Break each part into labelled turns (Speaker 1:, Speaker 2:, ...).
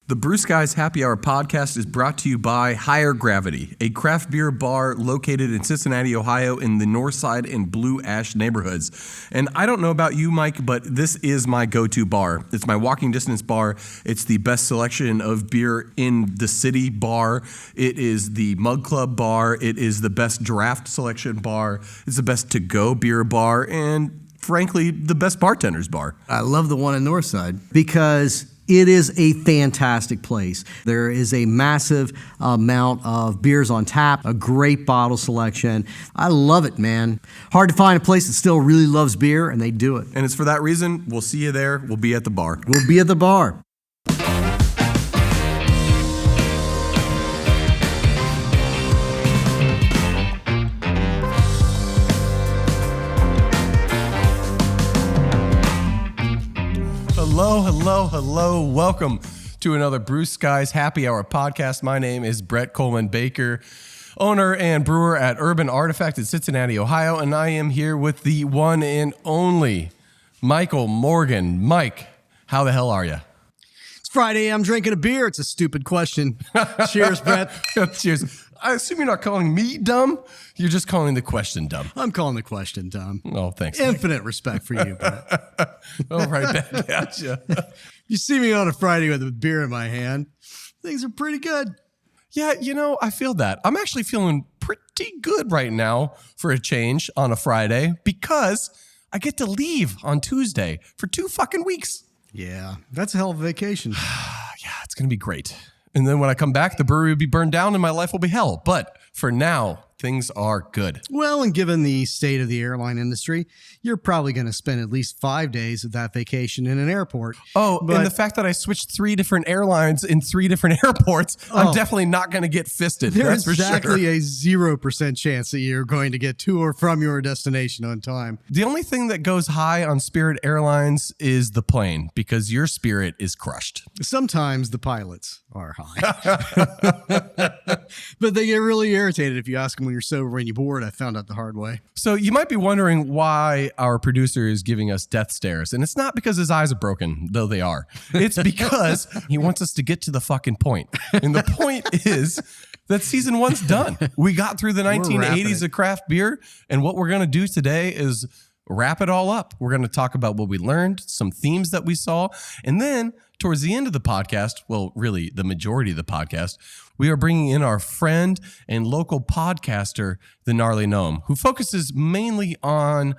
Speaker 1: The Brew Skies Happy Hour podcast is brought to you by Higher Gravity, a craft beer bar located in Cincinnati, Ohio in the North Side and Blue Ash neighborhoods. And I don't know about you, Mike, but this is my go-to bar. It's my walking distance bar. It's the best selection of beer in the city bar. It is the Mug Club bar. It is the best draft selection bar. It's the best to-go beer bar. And frankly, the best bartender's bar.
Speaker 2: I love the one in Northside because it is a fantastic place. There is a massive amount of beers on tap, a great bottle selection. I love it, man. Hard to find a place that still really loves beer, and they do it.
Speaker 1: And it's for that reason, we'll see you there. We'll be at the bar.
Speaker 2: We'll be at the bar.
Speaker 1: Hello. Welcome to another Brew Skies Happy Hour podcast. My name is Brett Coleman Baker, owner and brewer at Urban Artifact in Cincinnati, Ohio, and I am here with the one and only Michael Morgan. Mike, how the hell are you?
Speaker 2: It's Friday. I'm drinking a beer. It's a stupid question. Cheers, Brett.
Speaker 1: Cheers. I assume you're not calling me dumb. You're just calling the question dumb.
Speaker 2: I'm calling the question dumb.
Speaker 1: Oh, thanks.
Speaker 2: Infinite respect for you, Brett.
Speaker 1: Oh, right back at you.
Speaker 2: You see me on a Friday with a beer in my hand, things are pretty good.
Speaker 1: Yeah, I feel that. I'm actually feeling pretty good right now for a change on a Friday because I get to leave on Tuesday for 2 fucking weeks.
Speaker 2: Yeah, that's a hell of a vacation.
Speaker 1: Yeah, it's going to be great. And then when I come back, the brewery will be burned down and my life will be hell. But for now, things are good.
Speaker 2: Well, and given the state of the airline industry, you're probably going to spend at least 5 days of that vacation in an airport.
Speaker 1: Oh, and the fact that I switched 3 different airlines in 3 different airports, I'm definitely not going to get fisted.
Speaker 2: There's
Speaker 1: that's for
Speaker 2: exactly
Speaker 1: sure.
Speaker 2: a 0% chance that you're going to get to or from your destination on time.
Speaker 1: The only thing that goes high on Spirit Airlines is the plane because your spirit is crushed.
Speaker 2: Sometimes the pilots are high. But they get really irritated if you ask them when you're sober and you bored. I found out the hard way.
Speaker 1: So you might be wondering why our producer is giving us death stares. And it's not because his eyes are broken, though they are. It's because he wants us to get to the fucking point. And the point is that season 1's done. We got through the 1980s of craft beer. And what we're going to do today is wrap it all up. We're going to talk about what we learned, some themes that we saw. And then towards the end of the podcast, well, really the majority of the podcast, we are bringing in our friend and local podcaster, the Gnarly Gnome, who focuses mainly on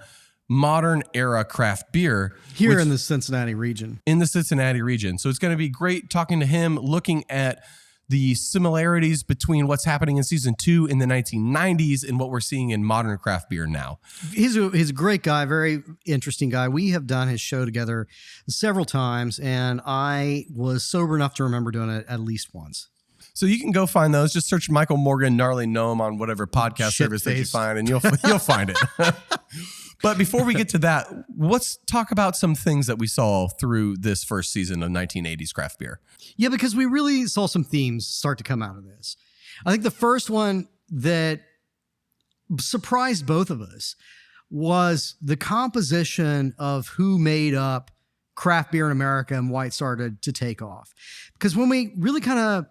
Speaker 1: modern era craft beer.
Speaker 2: Here in the Cincinnati region.
Speaker 1: In the Cincinnati region. So it's going to be great talking to him, looking at the similarities between what's happening in season 2 in the 1990s and what we're seeing in modern craft beer now.
Speaker 2: He's a great guy, very interesting guy. We have done his show together several times, and I was sober enough to remember doing it at least once.
Speaker 1: So you can go find those. Just search Michael Morgan, Gnarly Gnome on whatever podcast service that you find, and you'll find it. But before we get to that, let's talk about some things that we saw through this first season of 1980s craft beer.
Speaker 2: Yeah, because we really saw some themes start to come out of this. I think the first one that surprised both of us was the composition of who made up craft beer in America and why it started to take off. Because when we really kind of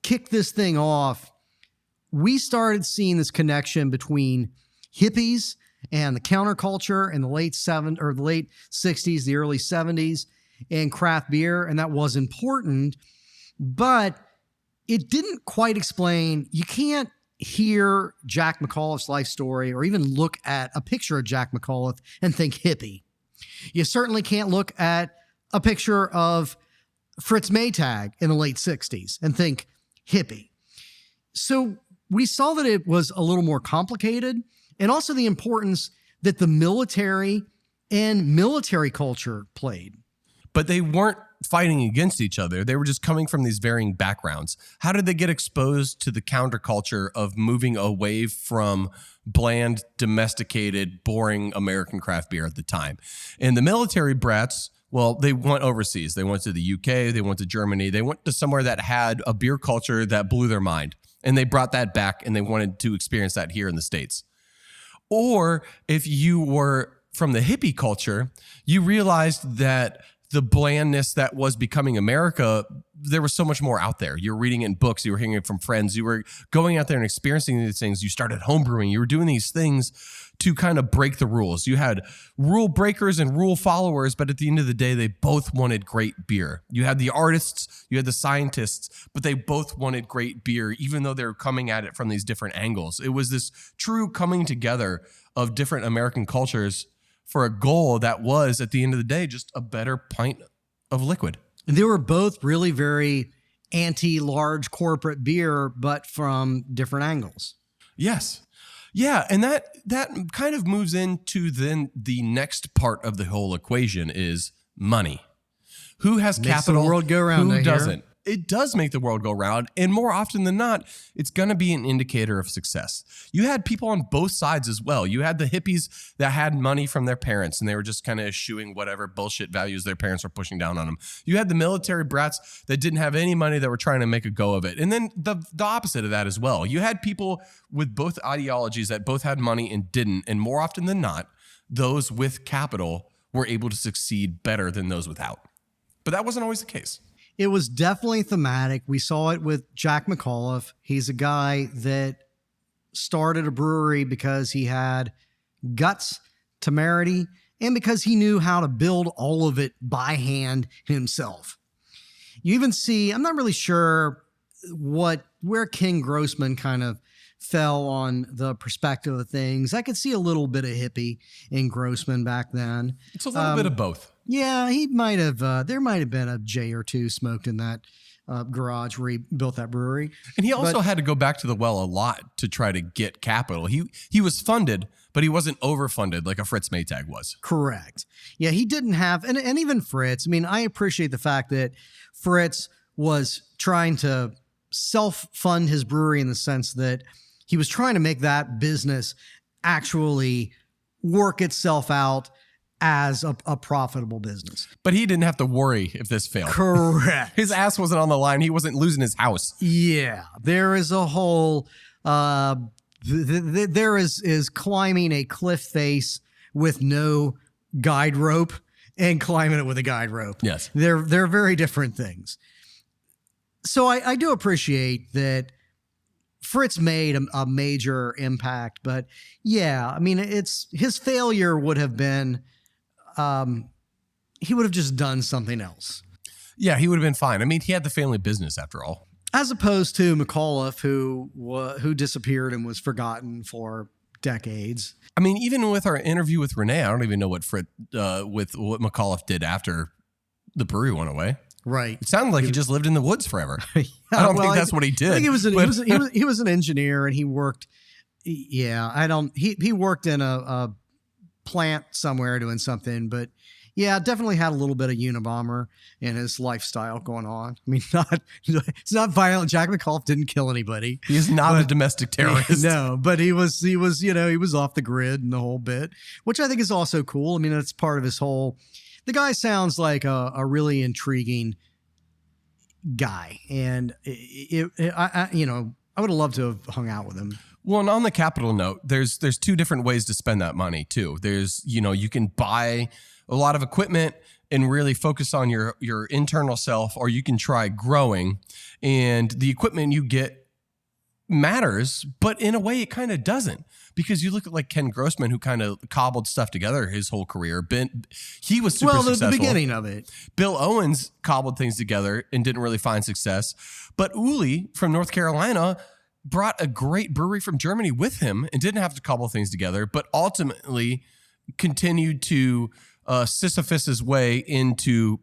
Speaker 2: kicked this thing off, we started seeing this connection between hippies and the counterculture in the late 60s, the early 70s, and craft beer, and that was important, but it didn't quite explain. You can't hear Jack McAuliffe's life story or even look at a picture of Jack McAuliffe and think hippie. You certainly can't look at a picture of Fritz Maytag in the late 60s and think hippie. So we saw that it was a little more complicated, and also the importance that the military and military culture played.
Speaker 1: But they weren't fighting against each other. They were just coming from these varying backgrounds. How did they get exposed to the counterculture of moving away from bland, domesticated, boring American craft beer at the time? And the military brats, well, they went overseas. They went to the UK, they went to Germany, they went to somewhere that had a beer culture that blew their mind. And they brought that back and they wanted to experience that here in the States. Or if you were from the hippie culture, you realized that the blandness that was becoming America, there was so much more out there. You were reading it in books. You were hearing it from friends. You were going out there and experiencing these things. You started homebrewing. You were doing these things to kind of break the rules. You had rule breakers and rule followers, but at the end of the day, they both wanted great beer. You had the artists, you had the scientists, but they both wanted great beer, even though they were coming at it from these different angles. It was this true coming together of different American cultures for a goal that was, at the end of the day, just a better pint of liquid.
Speaker 2: And they were both really very anti-large corporate beer, but from different angles.
Speaker 1: Yes. Yeah, and that kind of moves into then the next part of the whole equation is money. Who has
Speaker 2: Makes
Speaker 1: capital?
Speaker 2: the world go round, I
Speaker 1: Who
Speaker 2: hear.
Speaker 1: doesn't? It does make the world go round, and more often than not, it's going to be an indicator of success. You had people on both sides as well. You had the hippies that had money from their parents, and they were just kind of eschewing whatever bullshit values their parents were pushing down on them. You had the military brats that didn't have any money that were trying to make a go of it. And then the opposite of that as well. You had people with both ideologies that both had money and didn't, and more often than not, those with capital were able to succeed better than those without. But that wasn't always the case.
Speaker 2: It was definitely thematic. We saw it with Jack McAuliffe. He's a guy that started a brewery because he had guts, temerity, and because he knew how to build all of it by hand himself. You even see, I'm not really sure where Ken Grossman kind of fell on the perspective of things. I could see a little bit of hippie in Grossman back then.
Speaker 1: It's a little bit of both.
Speaker 2: Yeah, he might have. There might have been a J or two smoked in that garage where he built that brewery.
Speaker 1: And he also had to go back to the well a lot to try to get capital. He was funded, but he wasn't overfunded like a Fritz Maytag was.
Speaker 2: Correct. Yeah, he didn't have, and even Fritz. I mean, I appreciate the fact that Fritz was trying to self-fund his brewery in the sense that he was trying to make that business actually work itself out as a profitable business.
Speaker 1: But he didn't have to worry if this failed.
Speaker 2: Correct.
Speaker 1: His ass wasn't on the line. He wasn't losing his house.
Speaker 2: Yeah. There is a whole, there is climbing a cliff face with no guide rope and climbing it with a guide rope.
Speaker 1: Yes.
Speaker 2: They're very different things. So I do appreciate that Fritz made a major impact, but yeah, I mean, his failure would have been, he would have just done something else.
Speaker 1: Yeah, he would have been fine. I mean, he had the family business after all.
Speaker 2: As opposed to McAuliffe, who disappeared and was forgotten for decades.
Speaker 1: I mean, even with our interview with Renee, I don't even know what what McAuliffe did after the brewery went away.
Speaker 2: Right.
Speaker 1: It sounded like he just lived in the woods forever. I don't think that's what he did.
Speaker 2: I think he was an engineer, and he worked. Yeah, he worked in a plant somewhere doing something, but yeah, definitely had a little bit of Unabomber in his lifestyle going on. I mean, it's not violent. Jack McAuliffe didn't kill anybody.
Speaker 1: He is not a domestic terrorist.
Speaker 2: No, but he was he was off the grid and the whole bit, which I think is also cool. I mean, that's part of his whole. The guy sounds like a really intriguing guy, and I would have loved to have hung out with him.
Speaker 1: Well, and on the capital note, there's two different ways to spend that money too. There's, you can buy a lot of equipment and really focus on your internal self, or you can try growing, and the equipment you get matters, but in a way it kind of doesn't. Because you look at like Ken Grossman, who kind of cobbled stuff together his whole career. He was super successful.
Speaker 2: The beginning of it.
Speaker 1: Bill Owens cobbled things together and didn't really find success. But Uli from North Carolina brought a great brewery from Germany with him and didn't have to cobble things together, but ultimately continued to Sisyphus his way into,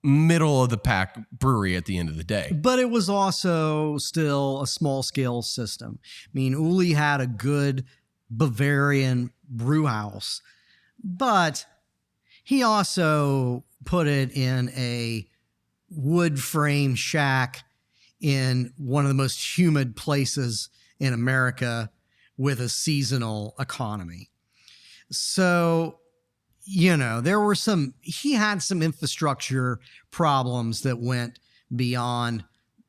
Speaker 1: middle of the pack brewery at the end of the day.
Speaker 2: But it was also still a small scale system. I mean, Uli had a good Bavarian brew house, but he also put it in a wood frame shack in one of the most humid places in America with a seasonal economy. So, he had some infrastructure problems that went beyond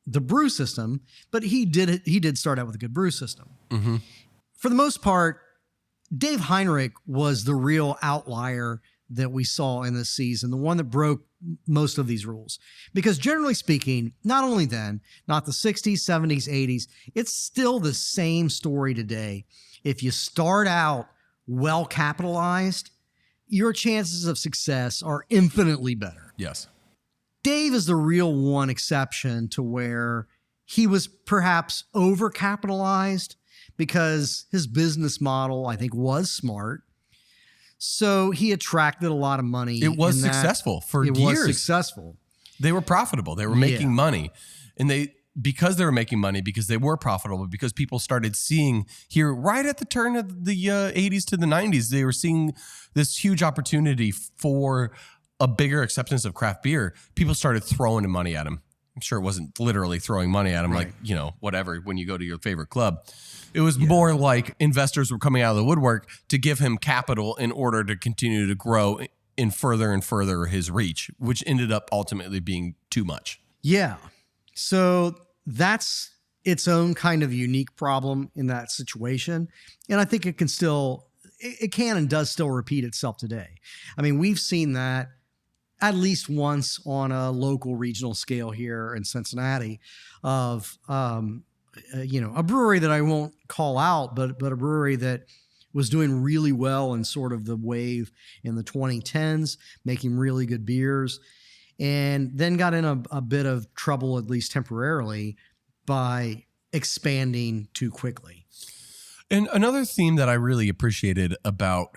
Speaker 2: the brew system, but he did start out with a good brew system.
Speaker 1: Mm-hmm.
Speaker 2: For the most part, Dave Heinrich was the real outlier that we saw in this season, the one that broke most of these rules. Because generally speaking, not only then, not the 60s, 70s, 80s, it's still the same story today. If you start out well capitalized, your chances of success are infinitely better.
Speaker 1: Yes.
Speaker 2: Dave is the real one exception to where he was perhaps overcapitalized because his business model, I think, was smart. So he attracted a lot of money.
Speaker 1: It was successful for years. It was
Speaker 2: successful.
Speaker 1: They were profitable. They were making money. And because they were making money, because they were profitable, because people started seeing here right at the turn of the 80s to the 90s, they were seeing this huge opportunity for a bigger acceptance of craft beer. People started throwing money at him. I'm sure it wasn't literally throwing money at him, right, like, you know, whatever, when you go to your favorite club. It was more like investors were coming out of the woodwork to give him capital in order to continue to grow and further his reach, which ended up ultimately being too much.
Speaker 2: Yeah. So that's its own kind of unique problem in that situation. And I think it can and does still repeat itself today. I mean, we've seen that at least once on a local regional scale here in Cincinnati of, a brewery that I won't call out, but a brewery that was doing really well in sort of the wave in the 2010s, making really good beers, and then got in a bit of trouble, at least temporarily, by expanding too quickly.
Speaker 1: And another theme that I really appreciated about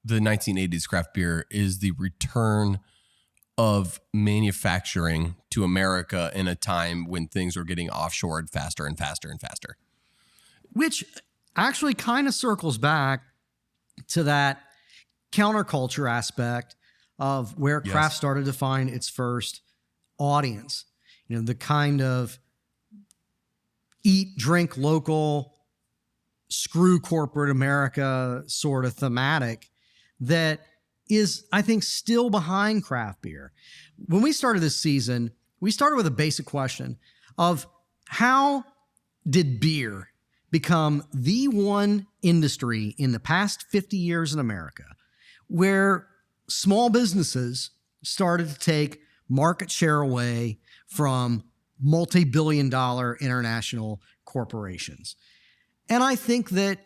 Speaker 1: the 1980s craft beer is the return of manufacturing to America in a time when things were getting offshored faster and faster and faster.
Speaker 2: Which actually kind of circles back to that counterculture aspect of where craft started to find its first audience. You know, the kind of eat, drink local, screw corporate America sort of thematic that is, I think, still behind craft beer. When we started this season, we started with a basic question of how did beer become the one industry in the past 50 years in America where small businesses started to take market share away from multi-billion-dollar international corporations? And I think that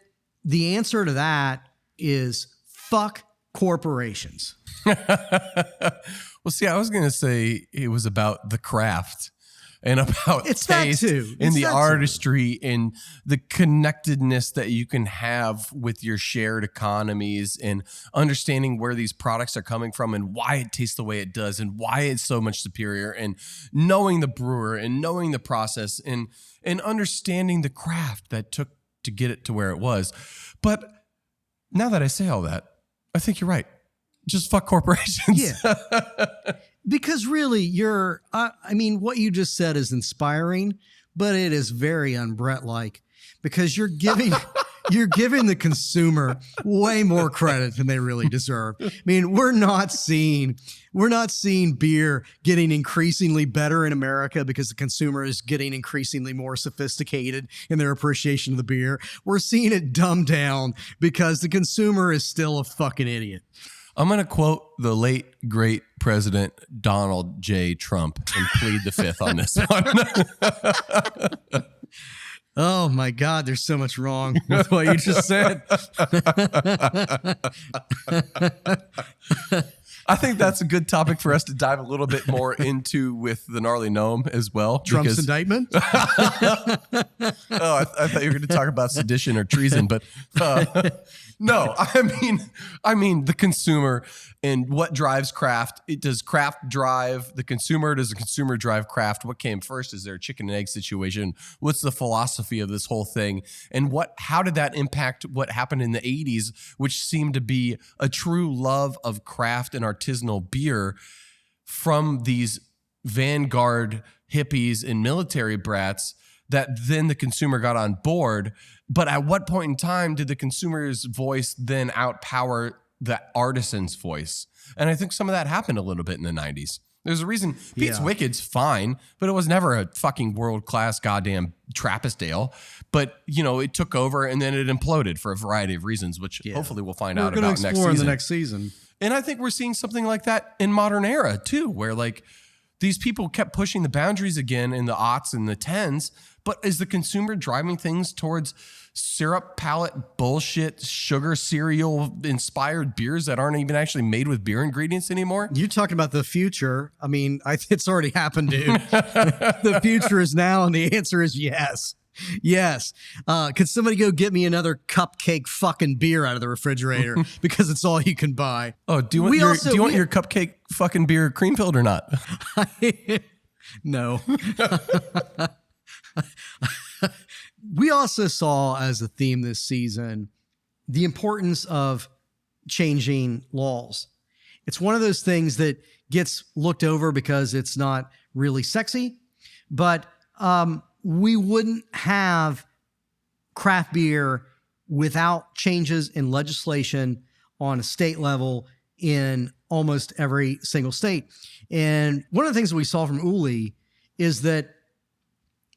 Speaker 2: the answer to that is fuck corporations.
Speaker 1: Well, see, I was going to say it was about the craft and about taste and the artistry and the connectedness that you can have with your shared economies and understanding where these products are coming from and why it tastes the way it does and why it's so much superior, and knowing the brewer and knowing the process and understanding the craft that took to get it to where it was. But now that I say all that, I think you're right. Just fuck corporations.
Speaker 2: Yeah. Because really, what you just said is inspiring, but it is very un-Bret-like, because you're giving the consumer way more credit than they really deserve. I mean, we're not seeing beer getting increasingly better in America because the consumer is getting increasingly more sophisticated in their appreciation of the beer. We're seeing it dumbed down because the consumer is still a fucking idiot.
Speaker 1: I'm going to quote the late, great President Donald J. Trump and plead the fifth on this one.
Speaker 2: Oh, my God. There's so much wrong with what you just said.
Speaker 1: I think that's a good topic for us to dive a little bit more into with the Gnarly Gnome as well.
Speaker 2: Trump's indictment?
Speaker 1: I thought you were going to talk about sedition or treason, but no, I mean the consumer and what drives craft. Does craft drive the consumer? Does the consumer drive craft? What came first? Is there a chicken and egg situation? What's the philosophy of this whole thing? And how did that impact what happened in the 80s, which seemed to be a true love of craft and artisanal beer from these vanguard hippies and military brats that then the consumer got on board? But at what point in time did the consumer's voice then outpower the artisan's voice? And I think some of that happened a little bit in the 90s. There's a reason Pete's
Speaker 2: Yeah.
Speaker 1: Wicked's fine, but it was never a fucking world-class goddamn Trappist ale. But, it took over and then it imploded for a variety of reasons, which hopefully we'll find out
Speaker 2: We're going to
Speaker 1: about
Speaker 2: explore
Speaker 1: next
Speaker 2: in the
Speaker 1: season.
Speaker 2: next season.
Speaker 1: And I think we're seeing something like that in modern era too, where like these people kept pushing the boundaries again in the aughts and the tens. But is the consumer driving things towards syrup palette bullshit, sugar cereal inspired beers that aren't even actually made with beer ingredients anymore?
Speaker 2: You're talking about the future. I mean, it's already happened, dude. The future is now, and the answer is yes. Yes. Could somebody go get me another cupcake fucking beer out of the refrigerator because it's all you can buy?
Speaker 1: Oh, do you want your cupcake fucking beer cream filled or not?
Speaker 2: No. We also saw as a theme this season the importance of changing laws. It's one of those things that gets looked over because it's not really sexy, but we wouldn't have craft beer without changes in legislation on a state level in almost every single state. And one of the things that we saw from Uli is that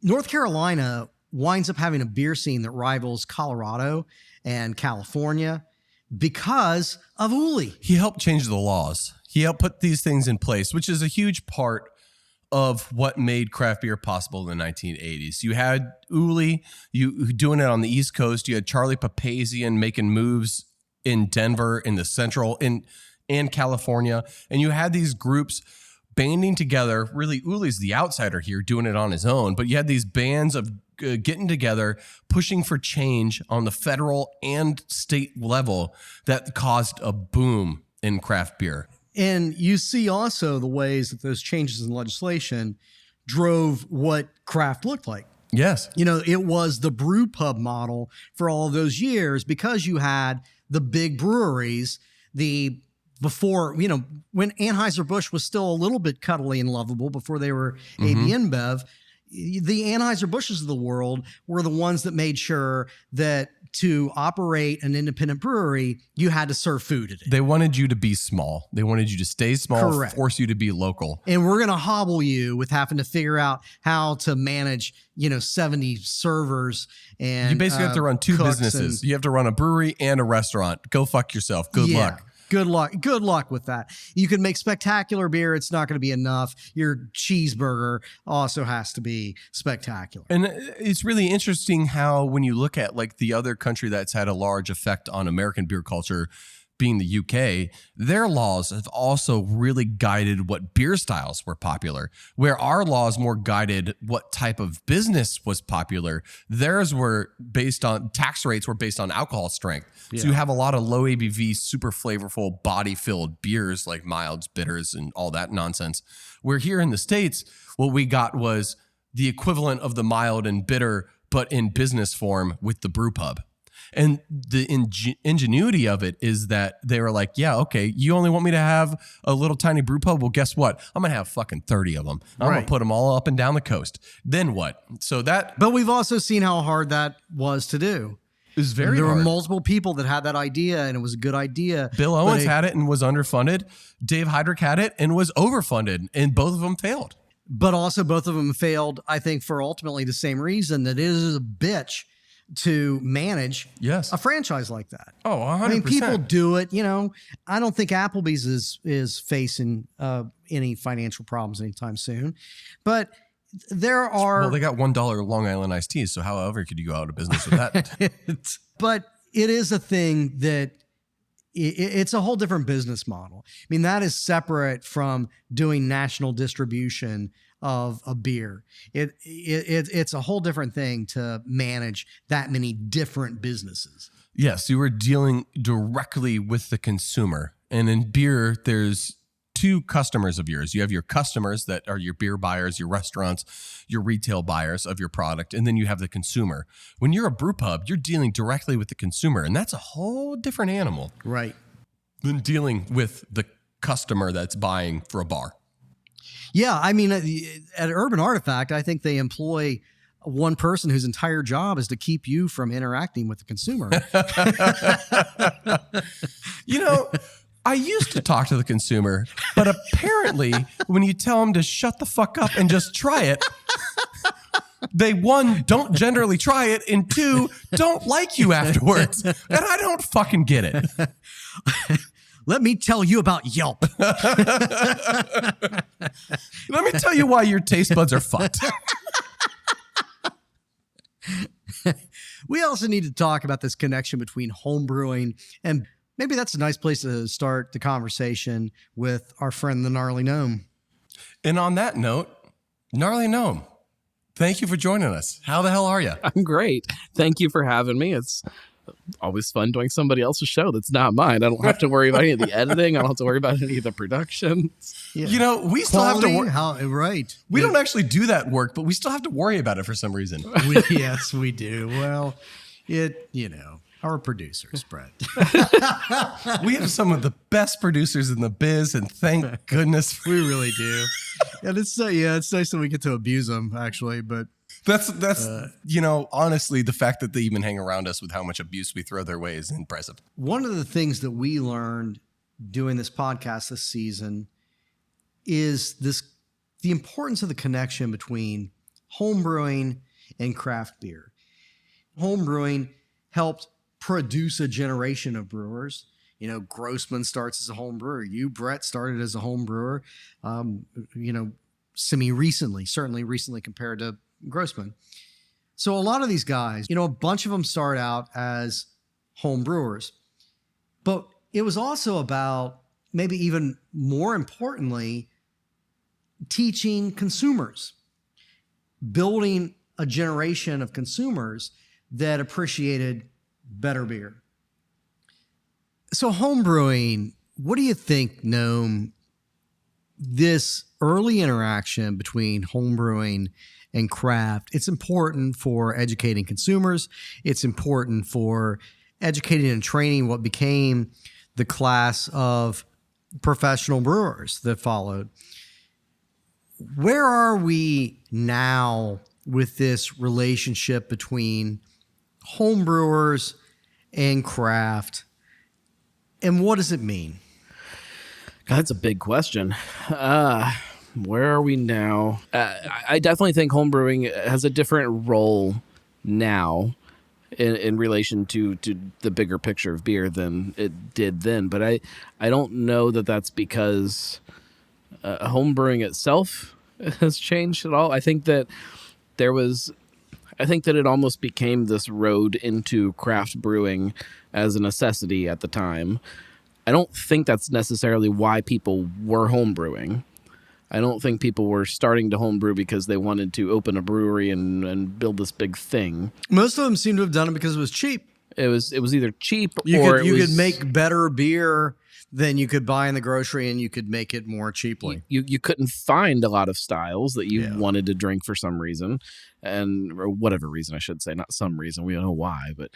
Speaker 2: North Carolina winds up having a beer scene that rivals Colorado and California because of Uli.
Speaker 1: He helped change the laws. He helped put these things in place, which is a huge part of what made craft beer possible in the 1980s. You had Uli, you doing it on the East Coast. You had Charlie Papazian making moves in Denver, in the Central, and California. And you had these groups banding together. Really, Uli's the outsider here, doing it on his own. But you had these bands of getting together, pushing for change on the federal and state level that caused a boom in craft beer.
Speaker 2: And you see also the ways that those changes in legislation drove what craft looked like.
Speaker 1: Yes.
Speaker 2: It was the brew pub model for all of those years because you had the big breweries, before, when Anheuser-Busch was still a little bit cuddly and lovable before they were AB InBev, the Anheuser-Busch's of the world were the ones that made sure that to operate an independent brewery, you had to serve food at it.
Speaker 1: They wanted you to be small. They wanted you to stay small,
Speaker 2: Correct.
Speaker 1: Force you to be local.
Speaker 2: And we're going to hobble you with having to figure out how to manage, 70 servers. And
Speaker 1: you basically have to run two businesses. You have to run a brewery and a restaurant. Go fuck yourself. Good luck.
Speaker 2: Good luck. Good luck with that. You can make spectacular beer. It's not going to be enough. Your cheeseburger also has to be spectacular.
Speaker 1: And it's really interesting how when you look at like the other country that's had a large effect on American beer culture, being the UK, their laws have also really guided what beer styles were popular, where our laws more guided what type of business was popular. Theirs were based on tax rates were based on alcohol strength. Yeah. So you have a lot of low ABV, super flavorful, body-filled beers like milds, bitters, and all that nonsense. Where here in the States, what we got was the equivalent of the mild and bitter, but in business form with the brew pub. And the ingenuity of it is that they were like, yeah, okay, you only want me to have a little tiny brew pub? Well, guess what? I'm going to have fucking 30 of them. I'm going to put them all up and down the coast. Then what? But
Speaker 2: we've also seen how hard that was to do.
Speaker 1: It was very
Speaker 2: hard. There
Speaker 1: were
Speaker 2: multiple people that had that idea, and it was a good idea.
Speaker 1: Bill Owens had it and was underfunded. Dave Heydrich had it and was overfunded, and both of them failed.
Speaker 2: But also both of them failed, I think, for ultimately the same reason, that it is a bitch to manage a franchise like that.
Speaker 1: Oh, 100%.
Speaker 2: I mean, people do it. I don't think Applebee's is facing any financial problems anytime soon. But there are...
Speaker 1: Well, they got $1 Long Island iced teas, so however could you go out of business with that?
Speaker 2: But it is a thing that it's a whole different business model. I mean, that is separate from doing national distribution of a beer. It's a whole different thing to manage that many different businesses.
Speaker 1: Yes, you were dealing directly with the consumer. And in beer, there's two customers of yours. You have your customers that are your beer buyers, your restaurants, your retail buyers of your product, and then you have the consumer. When you're a brew pub, you're dealing directly with the consumer, and that's a whole different animal.
Speaker 2: Right.
Speaker 1: Than dealing with the customer that's buying for a bar.
Speaker 2: Yeah, I mean, at Urban Artifact, I think they employ one person whose entire job is to keep you from interacting with the consumer.
Speaker 1: I used to talk to the consumer, but apparently when you tell them to shut the fuck up and just try it, they, one, don't generally try it, and two, don't like you afterwards. And I don't fucking get it.
Speaker 2: Let me tell you about Yelp.
Speaker 1: Let me tell you why your taste buds are fucked.
Speaker 2: We also need to talk about this connection between home brewing, and maybe that's a nice place to start the conversation with our friend, the Gnarly Gnome.
Speaker 1: And on that note, Gnarly Gnome, thank you for joining us. How the hell are you?
Speaker 3: I'm great. Thank you for having me. It's always fun doing somebody else's show that's not mine. I don't have to worry about any of the editing. I don't have to worry about any of the production.
Speaker 2: Yeah.
Speaker 1: You know, we still have to
Speaker 2: worry. Right.
Speaker 1: We don't actually do that work, but we still have to worry about it for some reason.
Speaker 2: Yes, we do. Well, our producers, Brett.
Speaker 1: We have some of the best producers in the biz, and thank goodness
Speaker 2: we really do. And it's nice that we get to abuse them, actually. But
Speaker 1: that's honestly, the fact that they even hang around us with how much abuse we throw their way is impressive.
Speaker 2: One of the things that we learned doing this podcast this season is the importance of the connection between home brewing and craft beer. Home brewing helped produce a generation of brewers. Grossman starts as a home brewer. You, Brett, started as a home brewer, certainly recently compared to Grossman. So a lot of these guys, a bunch of them start out as home brewers. But it was also about, maybe even more importantly, teaching consumers, building a generation of consumers that appreciated better beer. So home brewing, what do you think, Gnome, this early interaction between home brewing and craft, it's important for educating consumers. It's important for educating and training what became the class of professional brewers that followed. Where are we now with this relationship between home brewers and craft, and what does it mean?
Speaker 3: God, that's a big question. Where are we now? I definitely think homebrewing has a different role now in relation to the bigger picture of beer than it did then. But I don't know that that's because homebrewing itself has changed at all. I think that it almost became this road into craft brewing as a necessity at the time. I don't think that's necessarily why people were homebrewing. I don't think people were starting to homebrew because they wanted to open a brewery and build this big thing.
Speaker 2: Most of them seem to have done it because it was cheap.
Speaker 3: It was either cheap
Speaker 2: you could make better beer than you could buy in the grocery, and you could make it more cheaply.
Speaker 3: You couldn't find a lot of styles that you wanted to drink for some reason, or whatever reason, I should say, not some reason. We don't know why, but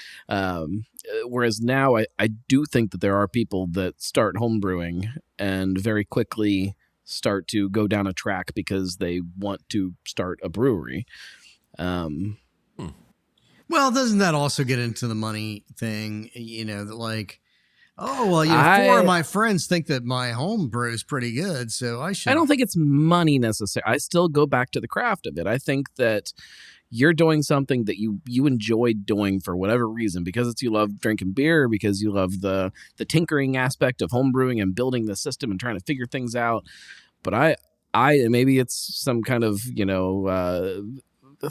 Speaker 3: whereas now I do think that there are people that start homebrewing and very quickly start to go down a track because they want to start a brewery.
Speaker 2: Well, doesn't that also get into the money thing? That like, four of my friends think that my home brew is pretty good, so I should.
Speaker 3: I don't think it's money necessarily. I still go back to the craft of it. I think that you're doing something that you enjoy doing for whatever reason, because you love drinking beer, because you love the tinkering aspect of homebrewing and building the system and trying to figure things out. But I maybe it's some kind of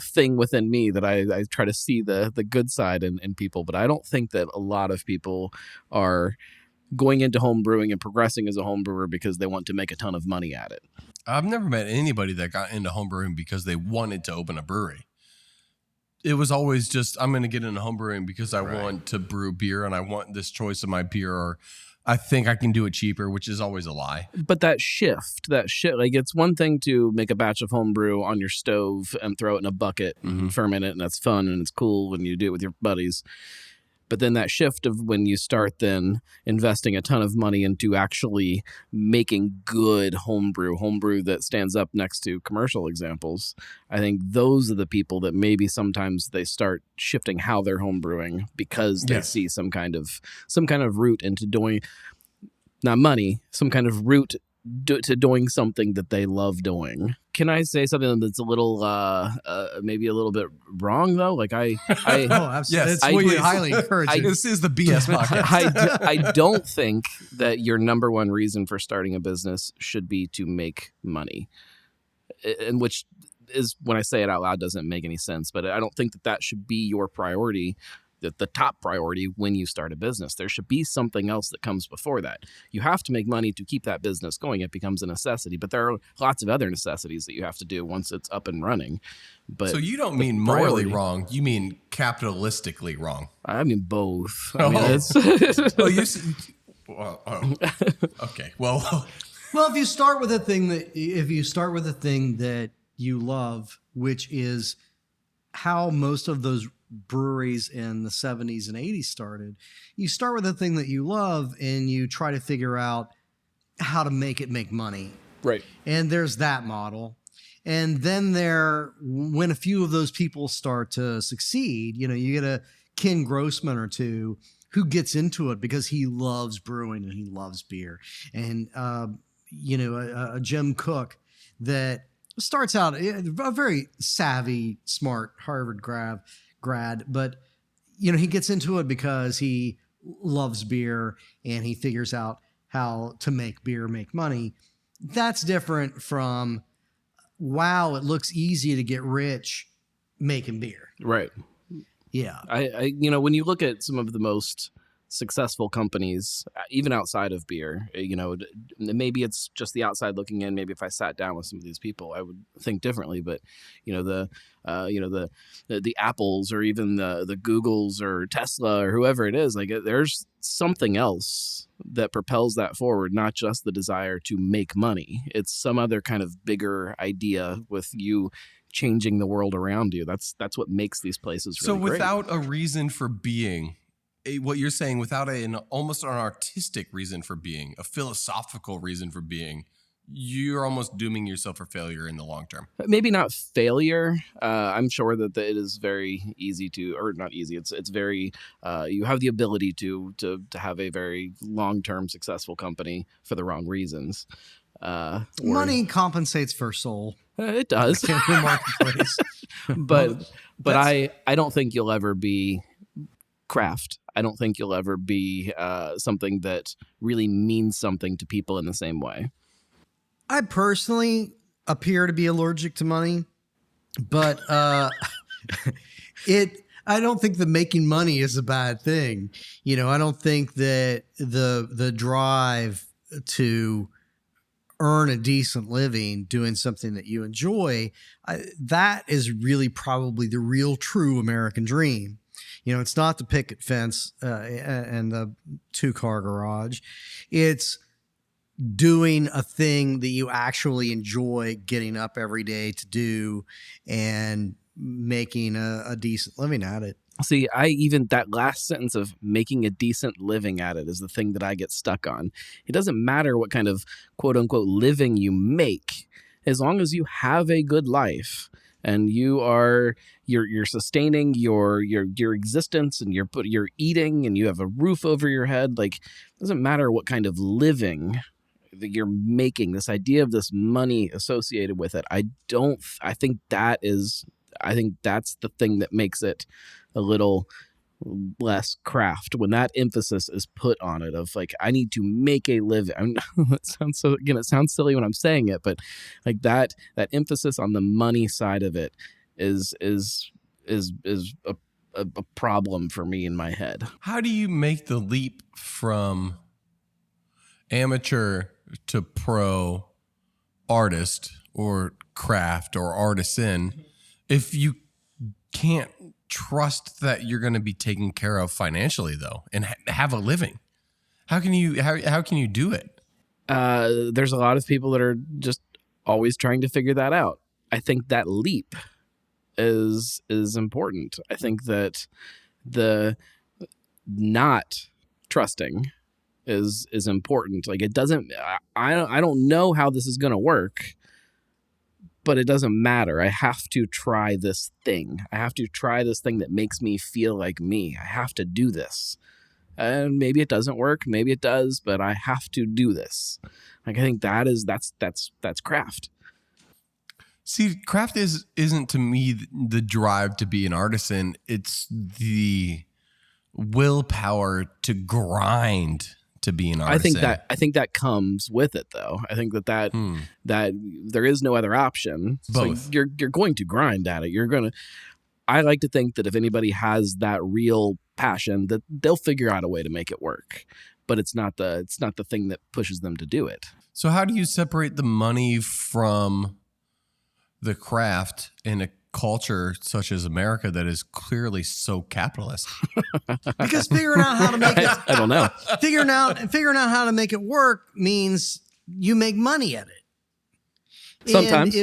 Speaker 3: thing within me that I try to see the good side in people, but I don't think that a lot of people are going into home brewing and progressing as a home brewer because they want to make a ton of money at it.
Speaker 1: I've never met anybody that got into home brewing because they wanted to open a brewery. It was always just, I'm going to get into home brewing because I want to brew beer and I want this choice of my beer, or I think I can do it cheaper, which is always a lie.
Speaker 3: But that shift, like, it's one thing to make a batch of homebrew on your stove and throw it in a bucket and ferment it, and that's fun and it's cool when you do it with your buddies. But then that shift of when you start then investing a ton of money into actually making good homebrew that stands up next to commercial examples, I think those are the people that maybe sometimes they start shifting how they're homebrewing because they see some kind of route into doing. not money, some kind of route to doing something that they love doing. Can I say something that's a little, maybe a little bit wrong though? Like
Speaker 2: Oh, absolutely.
Speaker 1: Yes,
Speaker 2: That's what
Speaker 1: please.
Speaker 2: you highly encourage.
Speaker 1: This is the BS podcast.
Speaker 3: I don't think that your number one reason for starting a business should be to make money, and which is, when I say it out loud, doesn't make any sense. But I don't think that should be your priority, the top priority when you start a business. There should be something else that comes before that. You have to make money to keep that business going. It becomes a necessity, but there are lots of other necessities that you have to do once it's up and running. But
Speaker 1: so you don't mean morally wrong. You mean capitalistically wrong.
Speaker 3: I mean both. I mean,
Speaker 1: okay. Well,
Speaker 2: Well, if you start with a thing that you love, which is how most of those breweries in the 70s and 80s started, you start with a thing that you love and you try to figure out how to make it make money.
Speaker 3: right.
Speaker 2: And there's that model. And then when a few of those people start to succeed, you get a Ken Grossman or two who gets into it because he loves brewing and he loves beer. And, a Jim Cook that starts out a very savvy, smart Harvard grad, but he gets into it because he loves beer and he figures out how to make beer make money. That's different from, wow, it looks easy to get rich making beer.
Speaker 3: Right.
Speaker 2: Yeah.
Speaker 3: I when you look at some of the most successful companies, even outside of beer, maybe it's just the outside looking in. Maybe if I sat down with some of these people, I would think differently. But the Apples or even the Googles or Tesla or whoever it is, like there's something else that propels that forward, not just the desire to make money. It's some other kind of bigger idea with you changing the world around you. That's what makes these places really great.
Speaker 1: So without a reason for being, what you're saying, without almost an artistic reason for being, a philosophical reason for being, you're almost dooming yourself for failure in the long term.
Speaker 3: Maybe not failure. I'm sure that it is very easy to, or not easy. It's very. You have the ability to have a very long-term successful company for the wrong reasons.
Speaker 2: Money compensates for soul.
Speaker 3: It does.
Speaker 2: In the marketplace.
Speaker 3: but I don't think you'll ever be craft. I don't think you'll ever be something that really means something to people in the same way.
Speaker 2: I personally appear to be allergic to money, but I don't think that making money is a bad thing. I don't think that the drive to earn a decent living doing something that you enjoy, that is really probably the real true American dream. It's not the picket fence and the 2-car garage. It's doing a thing that you actually enjoy getting up every day to do and making a decent living at it.
Speaker 3: See, that last sentence of making a decent living at it is the thing that I get stuck on. It doesn't matter what kind of quote unquote living you make, as long as you have a good life and you're sustaining your existence and you're eating and you have a roof over your head. Like, it doesn't matter what kind of living that you're making, this idea of this money associated with it. I think that's the thing that makes it a little less craft, when that emphasis is put on it of like, I need to make a living. It sounds silly when I'm saying it, but like that emphasis on the money side of it is a problem for me in my head.
Speaker 1: How do you make the leap from amateur to pro artist or craft or artisan if you can't trust that you're going to be taken care of financially though and have a living? How can you do it?
Speaker 3: There's a lot of people that are just always trying to figure that out. I think that leap is important. I think that the not trusting is important. Like, it doesn't, I don't know how this is going to work, but it doesn't matter. I have to try this thing. I have to try this thing that makes me feel like me. I have to do this. and maybe it doesn't work, maybe it does, but I have to do this. Like, I think that's craft.
Speaker 1: See, craft isn't to me the drive to be an artisan. It's the willpower to grind to be an artisan.
Speaker 3: I think that comes with it, though. I think that there is no other option.
Speaker 1: Both.
Speaker 3: So you're going to grind at it. I like to think that if anybody has that real passion, that they'll figure out a way to make it work. But it's not the thing that pushes them to do it.
Speaker 1: So how do you separate the money from the craft in a culture such as America that is clearly so capitalist?
Speaker 2: Because figuring out how to make it,
Speaker 3: I don't know.
Speaker 2: Figuring out how to make it work means you make money at it.
Speaker 3: Sometimes.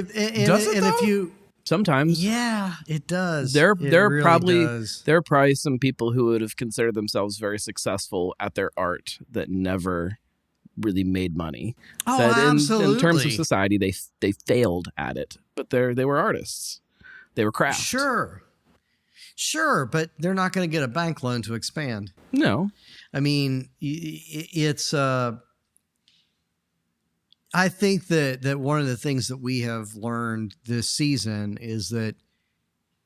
Speaker 3: Sometimes.
Speaker 2: Yeah, it does.
Speaker 3: There
Speaker 2: really
Speaker 3: are probably some people who would have considered themselves very successful at their art that never really made money.
Speaker 2: Oh,
Speaker 3: that
Speaker 2: absolutely.
Speaker 3: In terms of society, they failed at it, but they were artists. They were craft.
Speaker 2: Sure, but they're not going to get a bank loan to expand.
Speaker 3: No.
Speaker 2: I mean, it's I think that one of the things that we have learned this season is that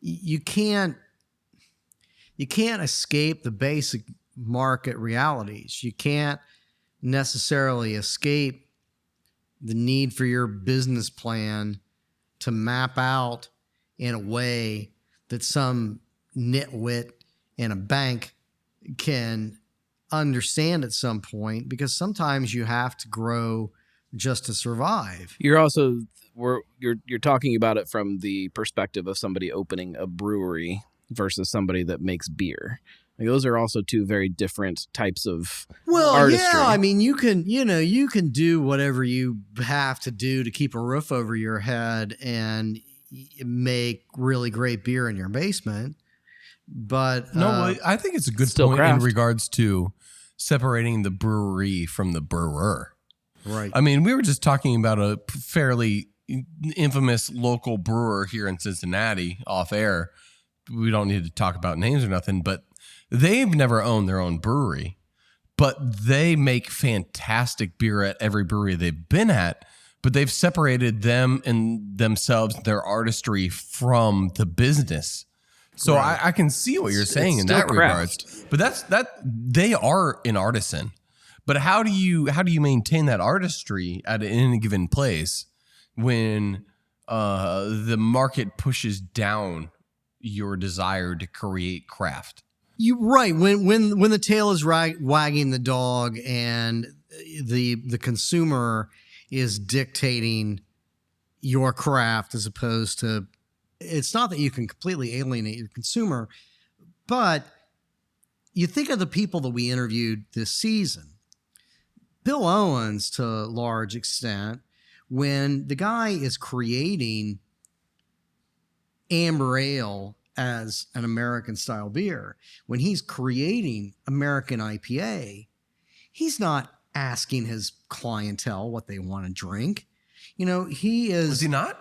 Speaker 2: you can't escape the basic market realities. You can't necessarily escape the need for your business plan to map out in a way that some nitwit in a bank can understand at some point, because sometimes you have to grow just to survive.
Speaker 3: You're talking about it from the perspective of somebody opening a brewery versus somebody that makes beer. Like, those are also two very different types of artistry.
Speaker 2: Yeah, I mean, you can do whatever you have to do to keep a roof over your head and make really great beer in your basement. But
Speaker 1: I think it's a good point in regards to separating the brewery from the brewer.
Speaker 2: Right.
Speaker 1: I mean, we were just talking about a fairly infamous local brewer here in Cincinnati off air. We don't need to talk about names or nothing, but they've never owned their own brewery, but they make fantastic beer at every brewery they've been at. But they've separated them and themselves, their artistry, from the business. So right. I can see what you're saying in that regard. But they are an artisan. But how do you maintain that artistry at any given place when the market pushes down your desire to create craft?
Speaker 2: You right when the tail is wagging the dog and the consumer is dictating your craft, as opposed to, it's not that you can completely alienate your consumer, but you think of the people that we interviewed this season. Bill Owens, to a large extent, when the guy is creating amber ale as an American style beer, when he's creating American IPA, he's not asking his clientele what they want to drink. He is.
Speaker 1: Is he not?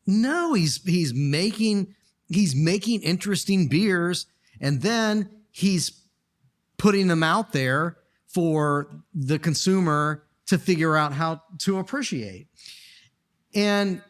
Speaker 2: No, he's making interesting beers, and then he's putting them out there for the consumer to figure out how to appreciate. And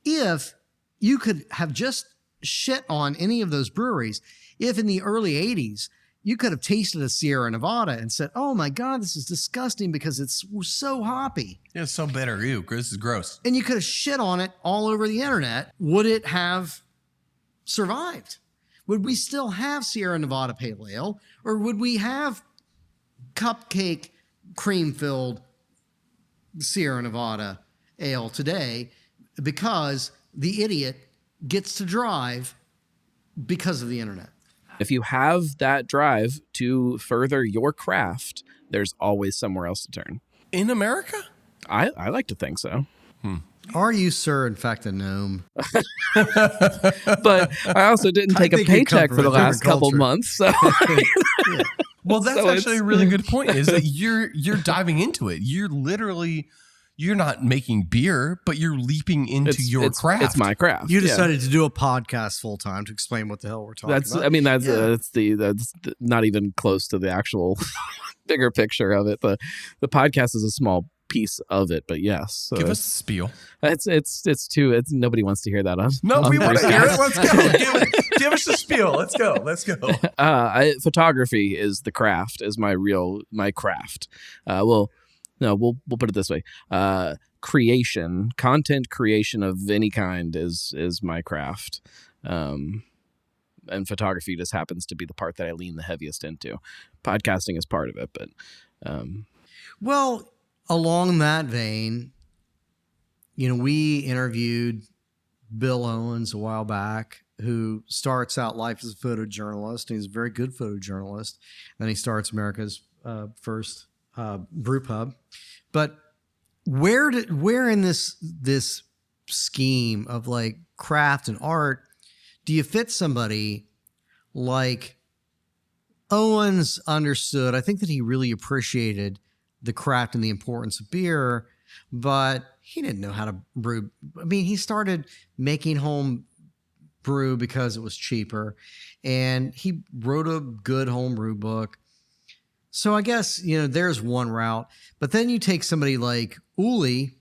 Speaker 2: if you could have just shit on any of those breweries, if in the early 80s you could have tasted a Sierra Nevada and said, oh my God, this is disgusting because it's so hoppy.
Speaker 1: Yeah, it's so bitter. Ew, this is gross.
Speaker 2: And you could have shit on it all over the internet. Would it have survived? Would we still have Sierra Nevada Pale Ale? Or would we have cupcake cream-filled Sierra Nevada Ale today because the idiot gets to drive because of the internet?
Speaker 3: If you have that drive to further your craft, there's always somewhere else to turn.
Speaker 1: In America?
Speaker 3: I like to think so.
Speaker 2: Are you, sir, in fact, a gnome?
Speaker 3: But I also didn't take a paycheck for the last couple months. So.
Speaker 1: Yeah. Well, that's actually a really good point, is that you're diving into it. You're literally you're not making beer, but you're leaping into your craft.
Speaker 3: It's my craft.
Speaker 2: You decided to do a podcast full time to explain what the hell we're talking about.
Speaker 3: I mean, that's not even close to the actual bigger picture of it. The podcast is a small piece of it, but yes. So
Speaker 1: give us a spiel.
Speaker 3: It's nobody wants to hear that on.
Speaker 1: No, we want to hear it. Let's go. Give us a spiel. Let's go.
Speaker 3: Photography is the craft, is my craft. We'll put it this way. Content creation of any kind is my craft. And photography just happens to be the part that I lean the heaviest into. Podcasting is part of it, but
Speaker 2: well, along that vein, we interviewed Bill Owens a while back, who starts out life as a photojournalist. He's a very good photojournalist. Then he starts America's first brew pub. But where in this scheme of like craft and art do you fit somebody like Owens? Understood. I think that he really appreciated the craft and the importance of beer, but he didn't know how to brew. I mean, he started making home brew because it was cheaper, and he wrote a good home brew book. So I guess, there's one route. But then you take somebody like Uli,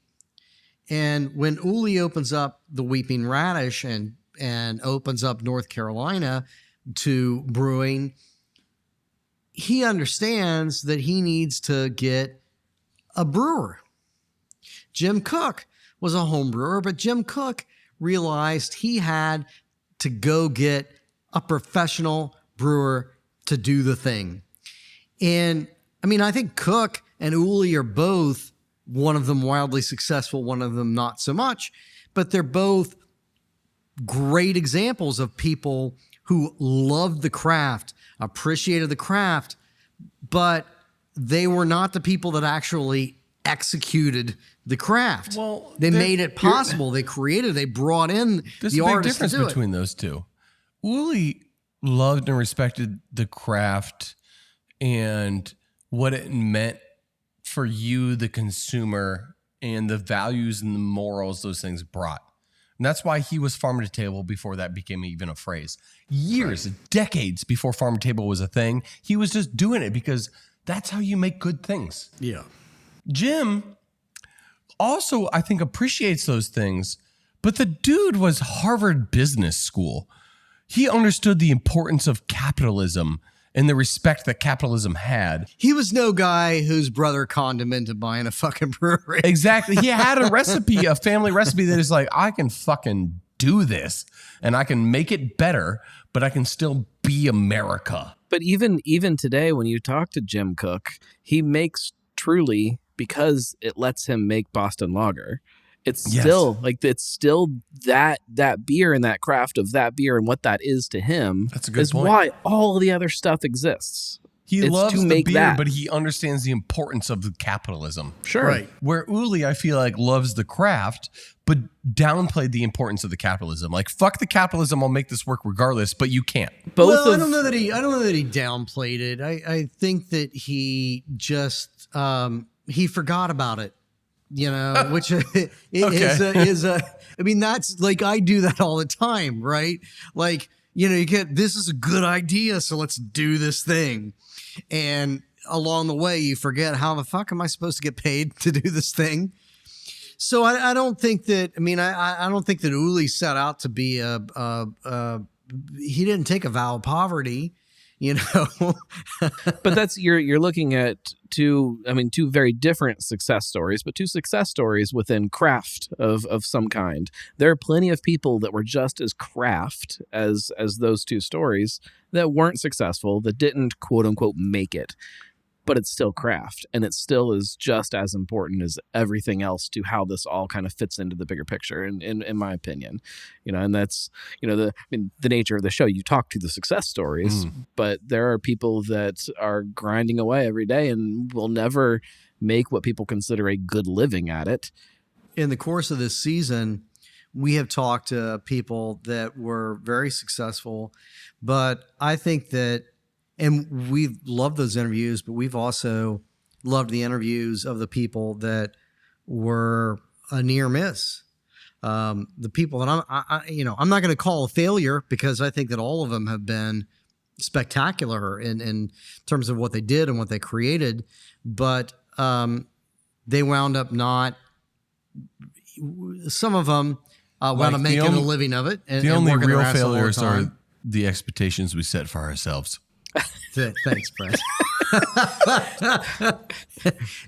Speaker 2: and when Uli opens up the Weeping Radish and opens up North Carolina to brewing, he understands that he needs to get a brewer. Jim Cook was a home brewer, but Jim Cook realized he had to go get a professional brewer to do the thing. And I mean, I think Cook and Uli are both, one of them wildly successful, one of them not so much, but they're both great examples of people who loved the craft, appreciated the craft, but they were not the people that actually executed the craft.
Speaker 1: Well,
Speaker 2: they made it possible. They created, they brought in the artists to do it. There's a big difference
Speaker 1: between those two. Uli loved and respected the craft and what it meant for you, the consumer, and the values and the morals those things brought. And that's why he was farm to table before that became even a phrase. Years, decades before farm to table was a thing, he was just doing it because that's how you make good things.
Speaker 2: Yeah.
Speaker 1: Jim also, I think, appreciates those things, but the dude was Harvard Business School. He understood the importance of capitalism and the respect that capitalism had.
Speaker 2: He was no guy whose brother conned him into buying a fucking brewery.
Speaker 1: Exactly. He had a recipe, a family recipe that is like, I can fucking do this and I can make it better, but I can still be America.
Speaker 3: But even today, when you talk to Jim Cook, he makes Truly because it lets him make Boston Lager. It's still that beer and that craft of that beer and what that is to him.
Speaker 1: That's a good
Speaker 3: is
Speaker 1: point.
Speaker 3: Why all the other stuff exists.
Speaker 1: He loves the beer, but he understands the importance of the capitalism.
Speaker 3: Sure.
Speaker 2: Right.
Speaker 1: Where Uli, I feel like, loves the craft, but downplayed the importance of the capitalism. Like, fuck the capitalism, I'll make this work regardless, but you can't.
Speaker 2: I don't know that he downplayed it. I think that he just he forgot about it. Which is I mean, that's like, I do that all the time, right? Like, you get, this is a good idea, so let's do this thing. And along the way, you forget, how the fuck am I supposed to get paid to do this thing? So I don't think that, I don't think that Uli set out to be he didn't take a vow of poverty.
Speaker 3: But that's you're looking at two very different success stories, but two success stories within craft of some kind. There are plenty of people that were just as craft as those two stories that weren't successful, that didn't quote unquote make it. But it's still craft, and it still is just as important as everything else to how this all kind of fits into the bigger picture, in my opinion. And that's, the nature of the show. You talk to the success stories, but there are people that are grinding away every day and will never make what people consider a good living at it.
Speaker 2: In the course of this season, we have talked to people that were very successful, but I think that, and we've loved those interviews, but we've also loved the interviews of the people that were a near miss. The people that I'm not going to call a failure, because I think that all of them have been spectacular in terms of what they did and what they created, but they wound up not. Some of them wound up making a living of it. And,
Speaker 1: the only real
Speaker 2: failures
Speaker 1: failures are the expectations we set for ourselves.
Speaker 2: Thanks, Brett.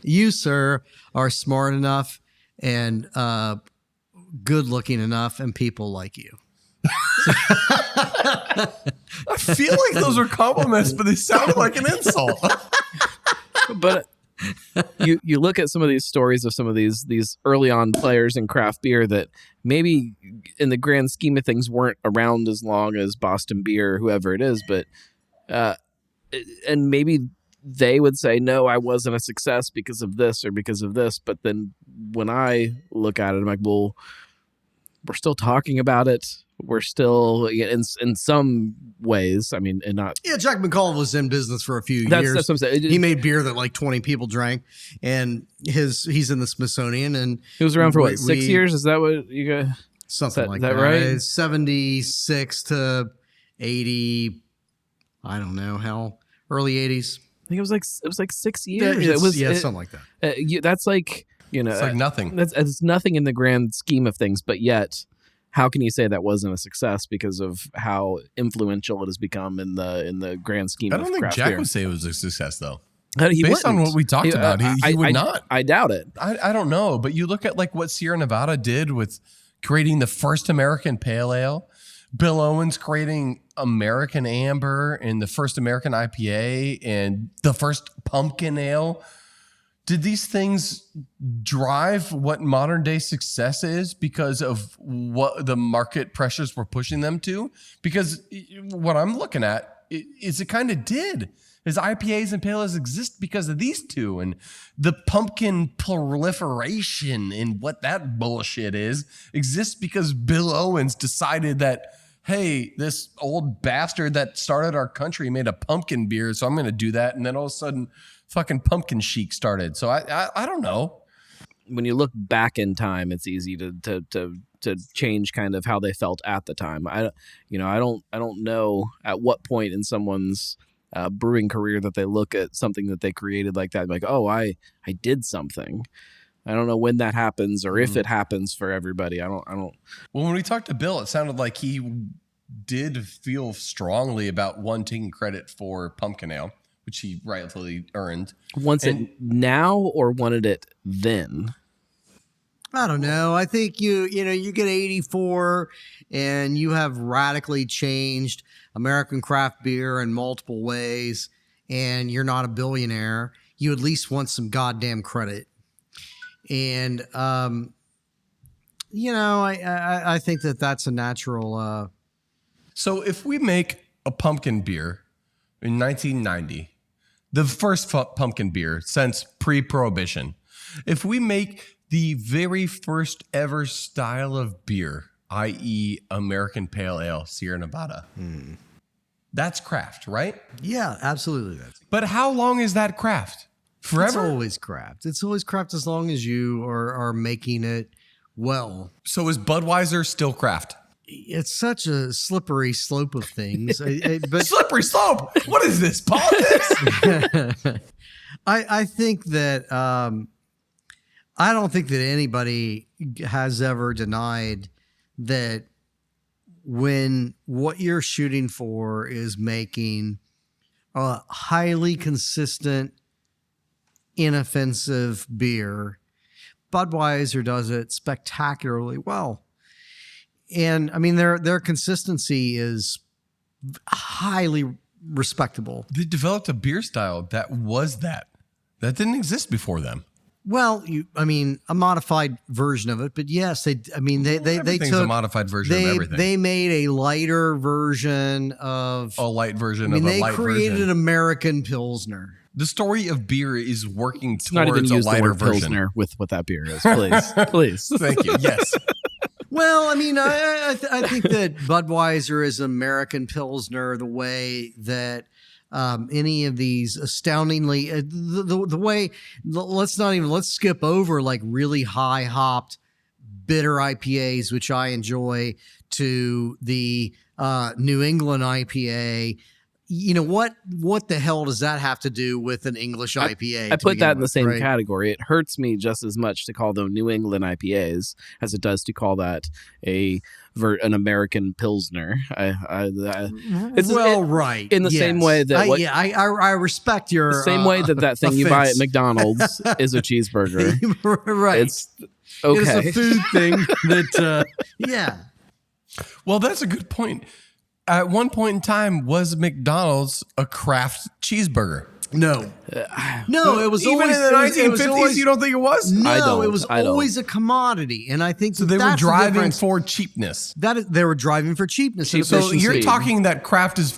Speaker 2: You, sir, are smart enough and good looking enough, and people like you.
Speaker 1: I feel like those are compliments, but they sound like an insult.
Speaker 3: But you look at some of these stories of some of these early on players in craft beer that maybe in the grand scheme of things weren't around as long as Boston Beer or whoever it is, but and maybe they would say, no, I wasn't a success because of this or because of this. But then when I look at it, I'm like, well, we're still talking about it. We're still in some ways. I mean, and not.
Speaker 2: Yeah, Jack McCall was in business for a few years.
Speaker 3: That's what I'm saying.
Speaker 2: He made beer that like 20 people drank, and he's in the Smithsonian, and
Speaker 3: he was around for what, 6 years? Is that what you got?
Speaker 2: Something like
Speaker 3: that.
Speaker 2: That
Speaker 3: right?
Speaker 2: 76 to 80. I don't know how. Early 80s.
Speaker 3: I think it was like 6 years.
Speaker 2: Something like that.
Speaker 3: That's like,
Speaker 1: it's like nothing.
Speaker 3: It's nothing in the grand scheme of things, but yet, how can you say that wasn't a success because of how influential it has become in the grand scheme of craft beer?
Speaker 1: I don't think Jack would say it was a success, though.
Speaker 3: Based
Speaker 1: on what we talked about, he would not.
Speaker 3: I doubt it.
Speaker 1: I don't know, but you look at like what Sierra Nevada did with creating the first American Pale Ale, Bill Owens creating American Amber and the first American IPA and the first pumpkin ale. Did these things drive what modern day success is because of what the market pressures were pushing them to? Because what I'm looking at is it kind of did. Is IPAs and pale ales exist because of these two, and the pumpkin proliferation and what that bullshit is exists because Bill Owens decided that, hey, this old bastard that started our country made a pumpkin beer, so I'm going to do that. And then all of a sudden, fucking pumpkin chic started. So I don't know.
Speaker 3: When you look back in time, it's easy to change kind of how they felt at the time. I don't know at what point in someone's brewing career that they look at something that they created like that, like, oh, I did something. I don't know when that happens or if it happens for everybody. I don't.
Speaker 1: Well, when we talked to Bill, it sounded like he did feel strongly about wanting credit for pumpkin ale, which he rightfully earned.
Speaker 3: Wants it now or wanted it then?
Speaker 2: I don't know. I think you get 84 and you have radically changed American craft beer in multiple ways, and you're not a billionaire. You at least want some goddamn credit. And, I think that's a natural.
Speaker 1: So if we make a pumpkin beer in 1990, the first pumpkin beer since pre-prohibition, if we make the very first ever style of beer, i.e. American Pale Ale, Sierra Nevada, that's craft, right?
Speaker 2: Yeah, absolutely.
Speaker 1: But how long is that craft? Forever?
Speaker 2: It's always craft. It's always craft as long as you are making it well.
Speaker 1: So is Budweiser still craft?
Speaker 2: It's such a slippery slope of things. But
Speaker 1: slippery slope? What is this, politics?
Speaker 2: I think that I don't think that anybody has ever denied that when what you're shooting for is making a highly consistent, inoffensive beer, Budweiser does it spectacularly well. And I mean, their consistency is highly respectable.
Speaker 1: They developed a beer style that was that didn't exist before them.
Speaker 2: Well, a modified version of it, but yes, they took
Speaker 1: a modified version of everything.
Speaker 2: They made a lighter version of
Speaker 1: a light version of a
Speaker 2: they
Speaker 1: light
Speaker 2: created
Speaker 1: version.
Speaker 2: an American Pilsner.
Speaker 1: The story of beer is working towards
Speaker 3: not even
Speaker 1: a
Speaker 3: use
Speaker 1: lighter
Speaker 3: the word
Speaker 1: version.
Speaker 3: Pilsner with what that beer is, please, please.
Speaker 1: Thank you. Yes.
Speaker 2: Well, I think that Budweiser is American Pilsner the way that any of these astoundingly the way let's skip over like really high hopped bitter IPAs, which I enjoy, to the New England IPA. You know, what the hell does that have to do with an English IPA?
Speaker 3: I put that in the same category. It hurts me just as much to call them New England IPAs as it does to call that an American Pilsner.
Speaker 2: Right.
Speaker 3: In the same way that
Speaker 2: I respect your
Speaker 3: the same way that thing you buy at McDonald's is a cheeseburger.
Speaker 2: Right.
Speaker 3: It's okay.
Speaker 2: It's a food thing that yeah.
Speaker 1: Well, that's a good point. At one point in time, was McDonald's a craft cheeseburger?
Speaker 2: No, it was
Speaker 1: even
Speaker 2: always,
Speaker 1: in the 1950s. You don't think it was?
Speaker 2: No, it was always a commodity, and I think
Speaker 1: so. They were driving for cheapness.
Speaker 2: They were driving for cheapness.
Speaker 1: So you're talking that craft is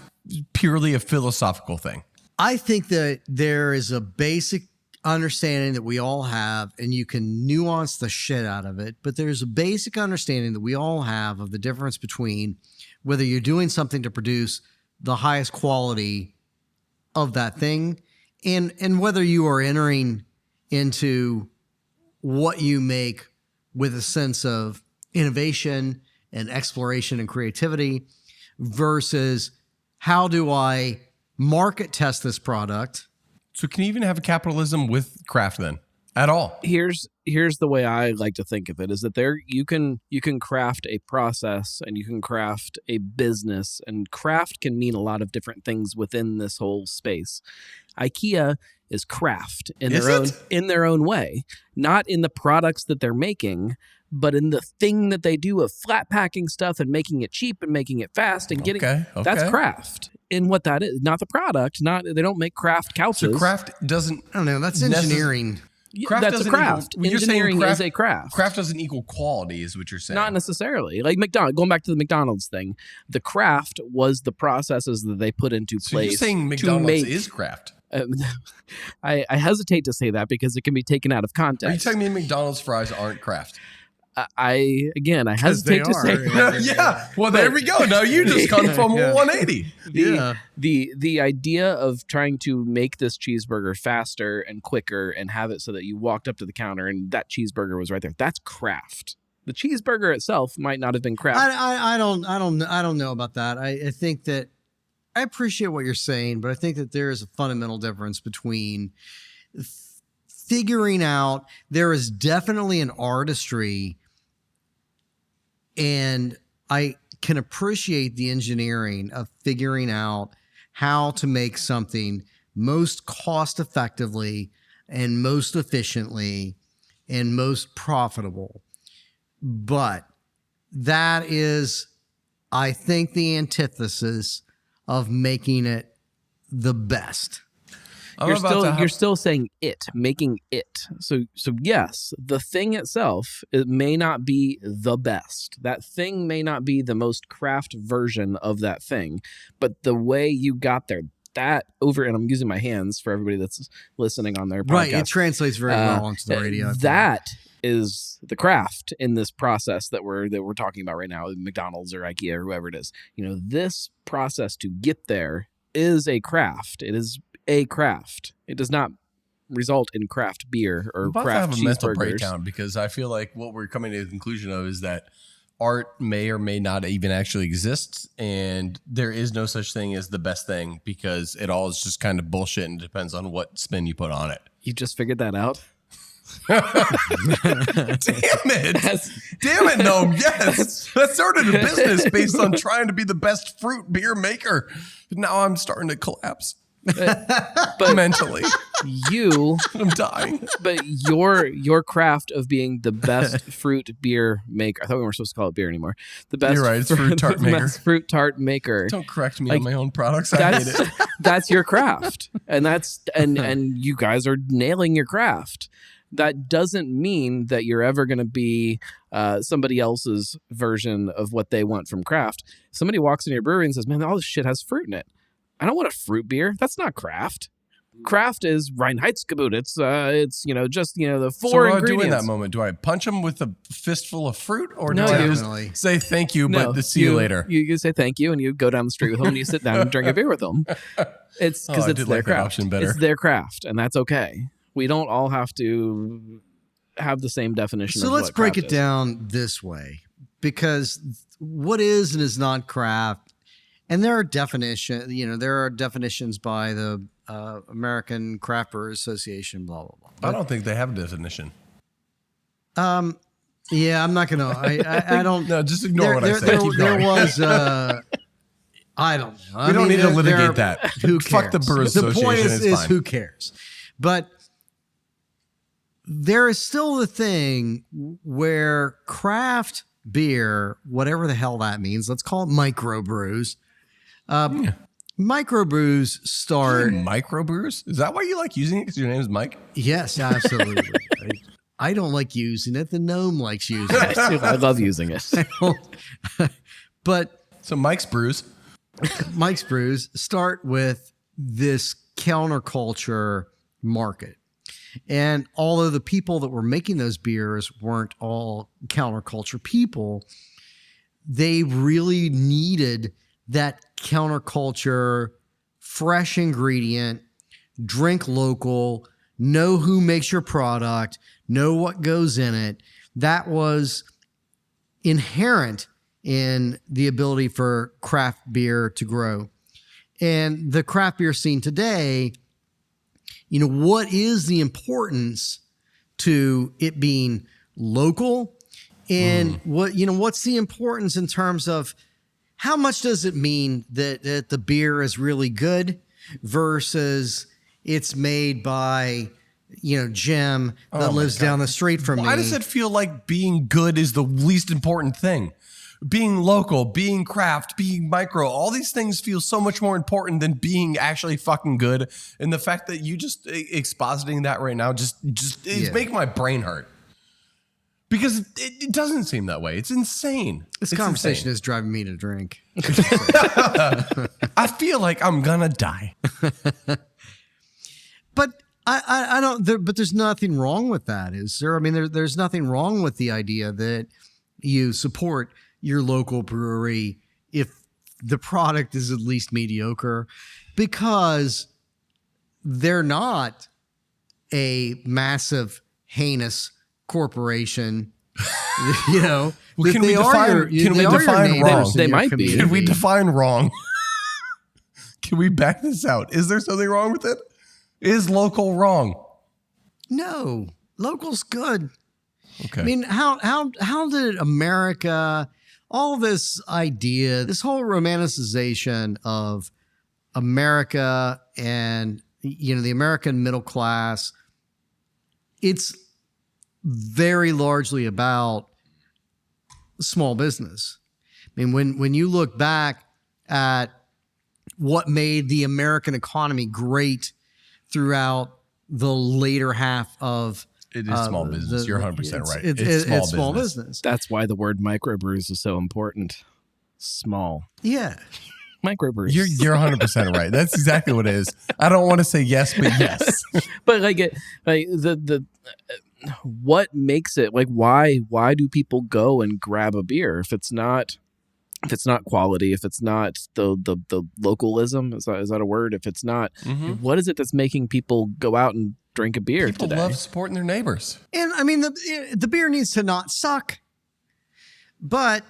Speaker 1: purely a philosophical thing.
Speaker 2: I think that there is a basic understanding that we all have, and you can nuance the shit out of it, but there's a basic understanding that we all have of the difference between whether you're doing something to produce the highest quality of that thing and whether you are entering into what you make with a sense of innovation and exploration and creativity versus how do I market test this product.
Speaker 1: So can you even have a capitalism with craft then at all?
Speaker 3: Here's the way I like to think of it is that you can craft a process and you can craft a business, and craft can mean a lot of different things within this whole space. IKEA is craft in their own way, not in the products that they're making, but in the thing that they do of flat packing stuff and making it cheap and making it fast and getting that's craft in what that is, not the product. They don't make craft couches.
Speaker 1: So craft doesn't.
Speaker 2: I don't know. That's engineering.
Speaker 3: That's a craft. Engineering is a craft.
Speaker 1: Craft doesn't equal quality, is what you're saying.
Speaker 3: Not necessarily. Like going back to the McDonald's thing, the craft was the processes that they put into place.
Speaker 1: So you're saying McDonald's is craft?
Speaker 3: I hesitate to say that because it can be taken out of context.
Speaker 1: Are you telling me McDonald's fries aren't craft?
Speaker 3: I hesitate to say that.
Speaker 1: Yeah. Well, there we go. Now you just come from 180.
Speaker 3: The idea of trying to make this cheeseburger faster and quicker and have it so that you walked up to the counter and that cheeseburger was right there. That's craft. The cheeseburger itself might not have been craft.
Speaker 2: I don't know about that. I think that I appreciate what you're saying, but I think that there is a fundamental difference between figuring out there is definitely an artistry, and I can appreciate the engineering of figuring out how to make something most cost effectively and most efficiently and most profitable. But that is, I think, the antithesis of making it the best.
Speaker 3: You're still saying making it. So yes, the thing itself, it may not be the best. That thing may not be the most craft version of that thing, but the way you got there, and I'm using my hands for everybody that's listening on their podcast.
Speaker 2: Right, it translates very well onto the radio.
Speaker 3: That is the craft in this process that we're talking about right now, McDonald's or IKEA or whoever it is. This process to get there is a craft. It is a craft. It does not result in craft beer or craft cheeseburgers. I have a mental breakdown
Speaker 1: because I feel like what we're coming to the conclusion of is that art may or may not even actually exist, and there is no such thing as the best thing because it all is just kind of bullshit and depends on what spin you put on it.
Speaker 3: You just figured that out?
Speaker 1: Damn it, Gnome. Yes. That started a business based on trying to be the best fruit beer maker. Now I'm starting to collapse. But mentally, I'm dying.
Speaker 3: But your craft of being the best fruit beer maker. I thought we weren't supposed to call it bear anymore. The best.
Speaker 1: You're right. It's fruit tart maker.
Speaker 3: Best fruit tart maker.
Speaker 1: Don't correct me on my own products. I hate it.
Speaker 3: That's your craft, and you guys are nailing your craft. That doesn't mean that you're ever going to be somebody else's version of what they want from craft. Somebody walks into your brewery and says, "Man, all this shit has fruit in it. I don't want a fruit beer. That's not craft." Craft is Reinheitsgebot. It's just the
Speaker 1: So
Speaker 3: four
Speaker 1: what do I do
Speaker 3: ingredients.
Speaker 1: in that moment? Do I punch him with a fistful of fruit, or do
Speaker 3: No,
Speaker 1: I
Speaker 3: you-
Speaker 1: just say thank you, but see you later?
Speaker 3: You say thank you, and you go down the street with them, and you sit down and drink a beer with them. It's because
Speaker 1: I
Speaker 3: it's
Speaker 1: did
Speaker 3: their
Speaker 1: like that
Speaker 3: craft.
Speaker 1: option better.
Speaker 3: It's their craft, and that's okay. We don't all have to have the same definition.
Speaker 2: So
Speaker 3: of
Speaker 2: let's
Speaker 3: what
Speaker 2: break
Speaker 3: craft
Speaker 2: it
Speaker 3: is.
Speaker 2: down this way, because what is and is not craft, and there are definitions by the American Craft Brewers Association, blah blah blah.
Speaker 1: I don't think they have a definition.
Speaker 2: Yeah, I'm not gonna. I don't.
Speaker 1: No, just ignore what I said. Keep
Speaker 2: There
Speaker 1: going.
Speaker 2: was. I don't know.
Speaker 1: We don't need to litigate that.
Speaker 2: Who
Speaker 1: Fuck the
Speaker 2: cares?
Speaker 1: Brewers
Speaker 2: The point
Speaker 1: Association, it's
Speaker 2: is
Speaker 1: fine.
Speaker 2: who cares? But there is still the thing where craft beer, whatever the hell that means, let's call it microbrews. Microbrews start.
Speaker 1: Microbrews? Is that why you like using it? Because your name is Mike?
Speaker 2: Yes, absolutely. I don't like using it. The gnome likes using it.
Speaker 3: I love using it.
Speaker 2: But
Speaker 1: So Mike's Brews.
Speaker 2: Mike's Brews start with this counterculture market. And although the people that were making those beers weren't all counterculture people, they really needed that counterculture, fresh ingredient, drink local, know who makes your product, know what goes in it. That was inherent in the ability for craft beer to grow. And the craft beer scene today, what is the importance to it being local? And what's the importance in terms of how much does it mean that the beer is really good versus it's made by Jim that lives down the street from me?
Speaker 1: Why does it feel like being good is the least important thing? Being local, being craft, being micro, all these things feel so much more important than being actually fucking good. And the fact that you just expositing that right now just is making my brain hurt. Because it doesn't seem that way. It's insane.
Speaker 2: This
Speaker 1: It's
Speaker 2: conversation
Speaker 1: insane.
Speaker 2: is driving me to drink.
Speaker 1: I feel like I'm gonna die.
Speaker 2: But I don't. But there's nothing wrong with that, is there? I mean, there's nothing wrong with the idea that you support your local brewery if the product is at least mediocre, because they're not a massive, heinous corporation.
Speaker 1: Well, can we define wrong?
Speaker 3: They might be.
Speaker 1: Can we define wrong? Can we back this out? Is there something wrong with it? Is local wrong?
Speaker 2: No, local's good.
Speaker 1: Okay.
Speaker 2: I mean, how did America, all this idea, this whole romanticization of America and the American middle class, it's very largely about small business. I mean, when you look back at what made the American economy great throughout the later half of
Speaker 1: It is small business. You're 100% right.
Speaker 2: It's small business.
Speaker 3: That's why the word microbrews is so important. Small
Speaker 2: Yeah.
Speaker 3: microbrews.
Speaker 1: You're 100% right. That's exactly what it is. I don't want to say yes, but yes.
Speaker 3: But what makes it why do people go and grab a beer if it's not quality, if it's not the localism, is that a word? If it's not, what is it that's making people go out and drink a beer
Speaker 1: People
Speaker 3: today?
Speaker 1: love supporting their neighbors.
Speaker 2: And I mean, the beer needs to not suck, but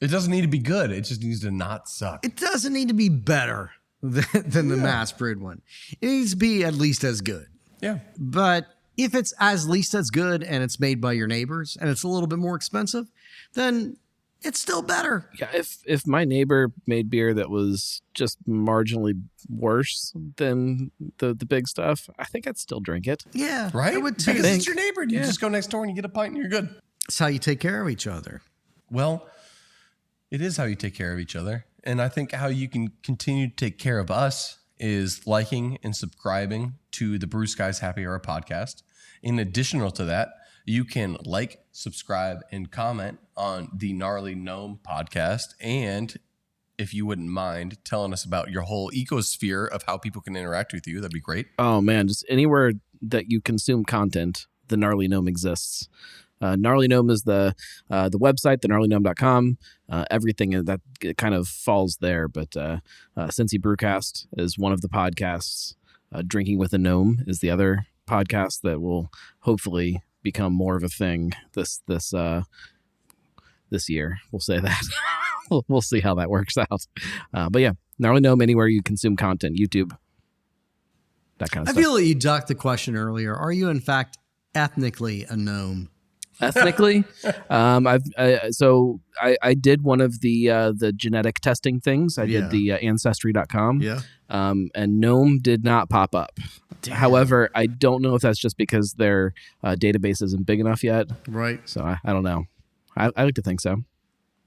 Speaker 1: It doesn't need to be good. It just needs to not suck.
Speaker 2: it doesn't need to be better than the mass brewed one. It needs to be at least as good.
Speaker 1: Yeah.
Speaker 2: But if it's as least as good and it's made by your neighbors and it's a little bit more expensive, then it's still better.
Speaker 3: Yeah, if my neighbor made beer that was just marginally worse than the big stuff, I think I'd still drink it.
Speaker 2: Yeah.
Speaker 1: Right?
Speaker 2: I would too.
Speaker 1: Because it's your neighbor. You just go next door and you get a pint and you're good.
Speaker 2: It's how you take care of each other.
Speaker 1: Well, it is how you take care of each other. And I think how you can continue to take care of us is liking and subscribing to the Brew Skies Happy Hour podcast. In addition to that, you can like, subscribe, and comment on the Gnarly Gnome podcast. And if you wouldn't mind telling us about your whole ecosphere of how people can interact with you, that'd be great.
Speaker 3: Oh man, just anywhere that you consume content, the Gnarly Gnome exists. Gnarly Gnome is the website, thegnarlygnome.com. Everything that kind of falls there, but Cincy Brewcast is one of the podcasts. Drinking with a Gnome is the other podcast that will hopefully become more of a thing this year. We'll say that. We'll see how that works out. But yeah, Gnarly Gnome anywhere you consume content, YouTube, that kind of stuff.
Speaker 2: I feel like you ducked the question earlier. Are you in fact ethnically a gnome?
Speaker 3: Ethnically, I did one of the genetic testing things. I did the ancestry.com.
Speaker 2: Yeah.
Speaker 3: And Gnome did not pop up. Damn. However, I don't know if that's just because their database isn't big enough yet.
Speaker 2: Right.
Speaker 3: So I don't know. I like to think so.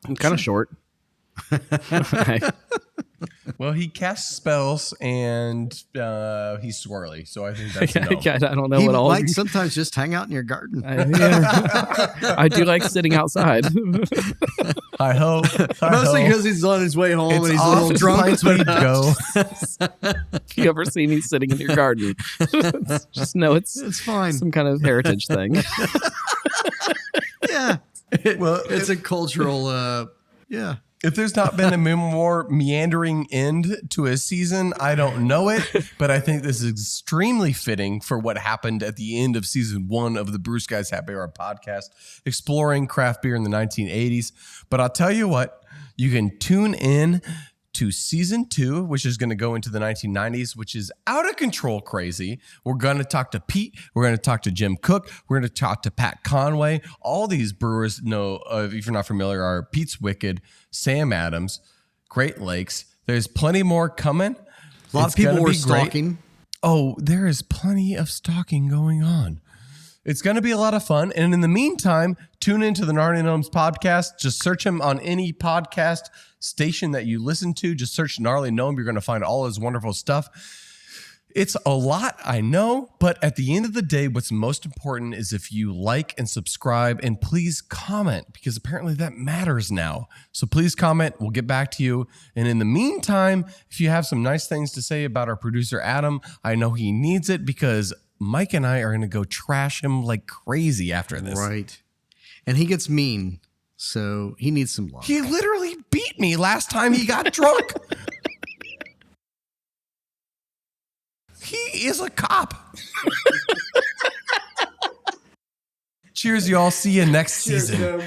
Speaker 3: I'm kind of short.
Speaker 1: Well, he casts spells and he's swirly, so I think that's a no.
Speaker 3: I don't know
Speaker 2: he
Speaker 3: what all.
Speaker 2: might sometimes just hang out in your garden.
Speaker 3: I do like sitting outside.
Speaker 1: Hi ho.
Speaker 2: Mostly because he's on his way home and he's a little drunk.
Speaker 1: But go.
Speaker 3: If you ever see me sitting in your garden, just know it's
Speaker 2: fine.
Speaker 3: Some kind of heritage thing.
Speaker 2: Yeah. Well, it's a cultural. Yeah.
Speaker 1: If there's not been a more meandering end to a season, I don't know it, but I think this is extremely fitting for what happened at the end of season 1 of the Brew Skies Happy Hour podcast, exploring craft beer in the 1980s. But I'll tell you what, you can tune in to season 2, which is going to go into the 1990s, which is out of control crazy. We're going to talk to Pete. We're going to talk to Jim Cook. We're going to talk to Pat Conway. All these brewers know, if you're not familiar, are Pete's Wicked, Sam Adams, Great Lakes. There's plenty more coming.
Speaker 2: A lot of people were stalking.
Speaker 1: Great. Oh, there is plenty of stalking going on. It's going to be a lot of fun. And in the meantime, tune into the Gnarly Gnomes podcast. Just search him on any podcast station that you listen to. Just search Gnarly Gnome. You're going to find all his wonderful stuff. It's a lot, I know, but at the end of the day, what's most important is if you like and subscribe, and please comment, because apparently that matters now. So please comment. We'll get back to you. And in the meantime, if you have some nice things to say about our producer, Adam, I know he needs it, because Mike and I are going to go trash him like crazy after this.
Speaker 2: Right. And he gets mean, so he needs some love.
Speaker 1: He literally beat me last time he got drunk. He is a cop. Cheers, y'all. See you next season.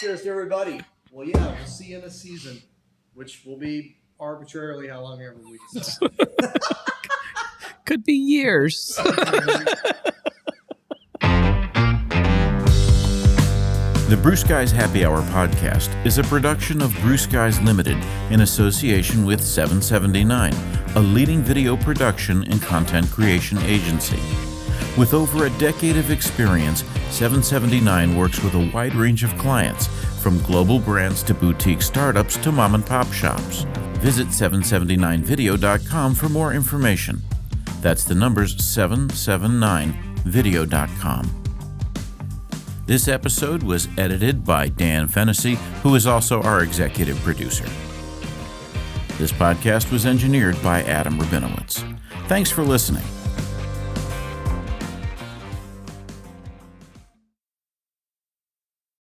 Speaker 2: Cheers to everybody. Well, yeah, we'll see you in a season, which will be arbitrarily how long ever we decide.
Speaker 3: Could be years.
Speaker 4: The Brew Skies Happy Hour podcast is a production of Brew Skies Limited in association with 779, a leading video production and content creation agency. With over a decade of experience, 779 works with a wide range of clients, from global brands to boutique startups to mom and pop shops. Visit 779video.com for more information. That's the numbers 779video.com. This episode was edited by Dan Fennessy, who is also our executive producer. This podcast was engineered by Adam Rabinowitz. Thanks for listening.